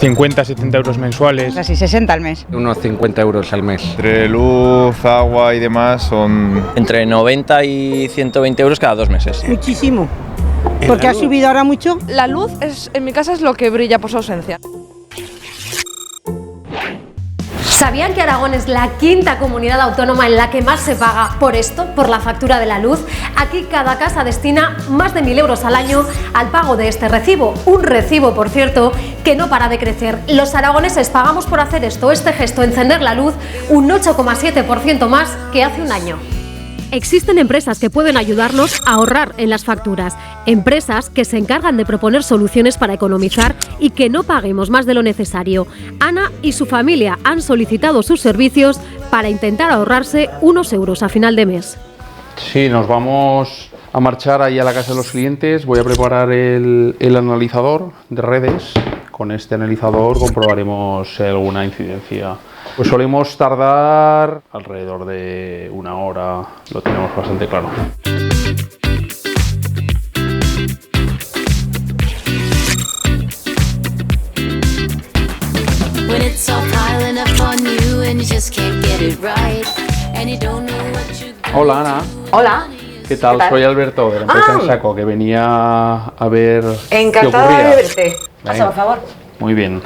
50-70 euros mensuales. Casi 60 al mes. Unos 50 euros al mes. Entre luz, agua y demás son... Entre 90 y 120 euros cada 2 meses. Muchísimo. Porque ha subido ahora mucho. La luz en mi casa es lo que brilla por su ausencia. ¿Sabían que Aragón es la quinta comunidad autónoma en la que más se paga por esto, por la factura de la luz? Aquí cada casa destina más de 1.000 euros al año al pago de este recibo. Un recibo, por cierto, que no para de crecer. Los aragoneses pagamos por hacer este gesto, encender la luz, un 8,7% más que hace un año. Existen empresas que pueden ayudarnos a ahorrar en las facturas, empresas que se encargan de proponer soluciones para economizar y que no paguemos más de lo necesario. Ana y su familia han solicitado sus servicios para intentar ahorrarse unos euros a final de mes. Sí, nos vamos a marchar ahí a la casa de los clientes. Voy a preparar el analizador de redes. Con este analizador comprobaremos si hay alguna incidencia. Pues solemos tardar alrededor de 1 hora, lo tenemos bastante claro. Hola Ana. Hola. ¿Qué tal? Soy Alberto de la empresa En Saco, que venía a ver Encantada qué ocurría. de verte. Pasa, por favor. Muy bien.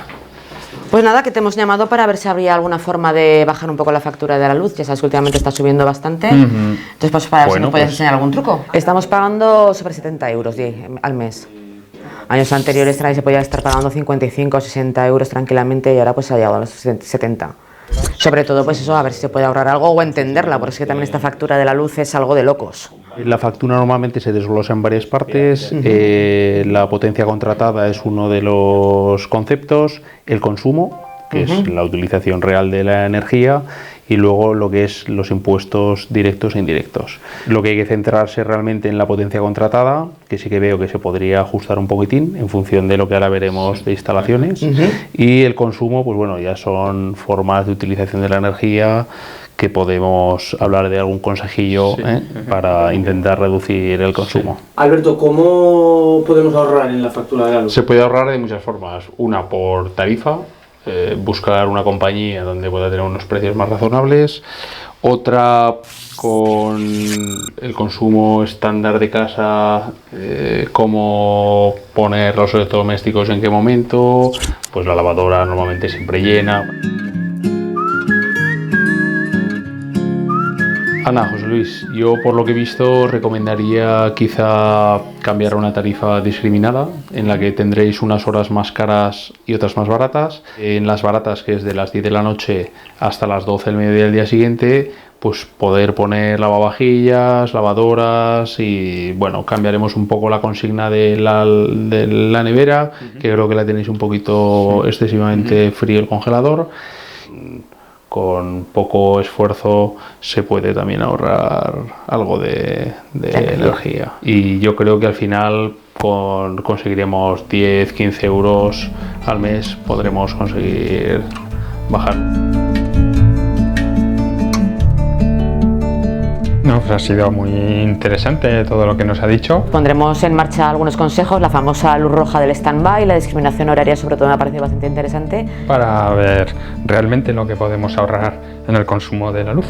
Pues nada, que te hemos llamado para ver si habría alguna forma de bajar un poco la factura de la luz. Ya sabes que últimamente está subiendo bastante. Entonces, pues para ver si nos puedes enseñar algún truco. Estamos pagando sobre 70 euros al mes. Años anteriores se podía estar pagando 55 o 60 euros tranquilamente y ahora pues ha llegado a los 70. Sobre todo pues eso, a ver si se puede ahorrar algo o entenderla, porque es que también esta factura de la luz es algo de locos. La factura normalmente se desglosa en varias partes. La potencia contratada es uno de los conceptos, el consumo, que es la utilización real de la energía, y luego lo que es los impuestos directos e indirectos. Lo que hay que centrarse realmente en la potencia contratada, que sí que veo que se podría ajustar un poquitín en función de lo que ahora veremos de instalaciones, y el consumo, pues bueno, ya son formas de utilización de la energía que podemos hablar de algún consejillo para intentar reducir el consumo. Alberto, ¿cómo podemos ahorrar en la factura de la luz? Se puede ahorrar de muchas formas. Una por tarifa, buscar una compañía donde pueda tener unos precios más razonables. Otra con el consumo estándar de casa, cómo poner los electrodomésticos en qué momento, pues la lavadora normalmente siempre llena. Ana, José Luis, yo por lo que he visto recomendaría quizá cambiar a una tarifa discriminada en la que tendréis unas horas más caras y otras más baratas. En las baratas, que es de las 10 de la noche hasta las 12 del mediodía del día siguiente, pues poder poner lavavajillas, lavadoras y bueno, cambiaremos un poco la consigna de la nevera, que creo que la tenéis un poquito excesivamente frío el congelador. Con poco esfuerzo se puede también ahorrar algo de energía. Y yo creo que al final conseguiremos 10-15 euros al mes, podremos conseguir bajar. No, pues ha sido muy interesante todo lo que nos ha dicho. Pondremos en marcha algunos consejos, la famosa luz roja del stand-by, la discriminación horaria sobre todo me ha parecido bastante interesante. Para ver realmente lo que podemos ahorrar en el consumo de la luz.